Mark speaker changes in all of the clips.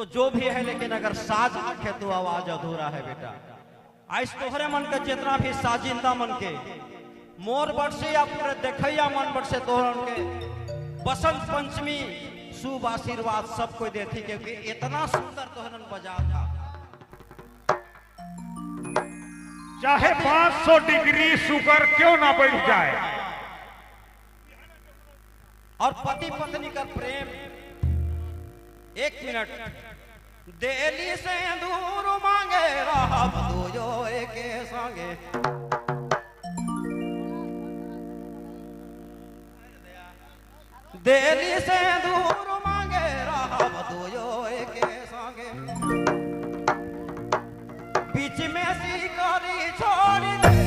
Speaker 1: तो जो भी है, लेकिन अगर साज आखे तो आवाज अधूरा है बेटा। आज तोहरे मन के जितना भी साजिंदा मन के मोर बरसे या पूरे देखैया मन बरसे तोहरन के बसंत पंचमी शुभ आशीर्वाद सब कोई देती क्योंकि इतना सुंदर तोहरन बजा था।
Speaker 2: चाहे 500 डिग्री शुगर क्यों ना बढ़ जाए,
Speaker 1: और पति पत्नी का प्रेम। एक मिनट, दिल्ली से दूर मांगे रहब दूजो एके संगे। दिल्ली से दूर मांगे रहब दूजो एके संगे। बीच में शिकारी छोड़ दे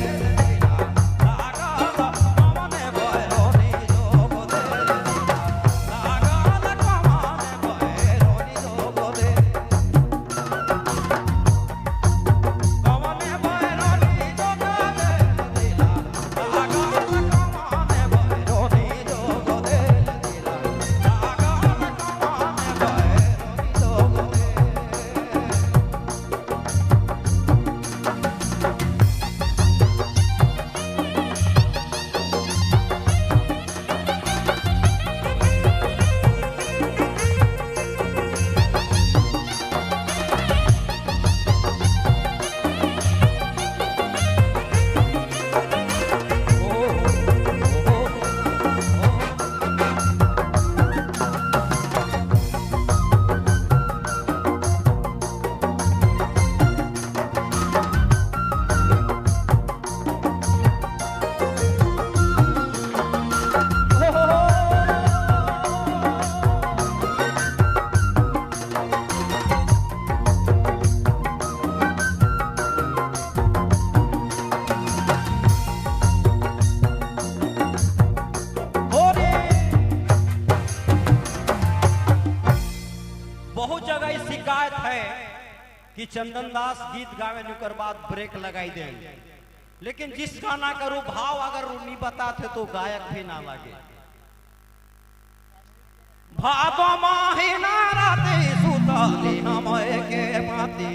Speaker 1: कि चंदन दास गीत गावे नुकर बाद ब्रेक लगाई दे, लेकिन जिस गाना करो भाव अगर नहीं बताते तो गायक भी ना लगे। भादो महीना राते सुतली हम के पाती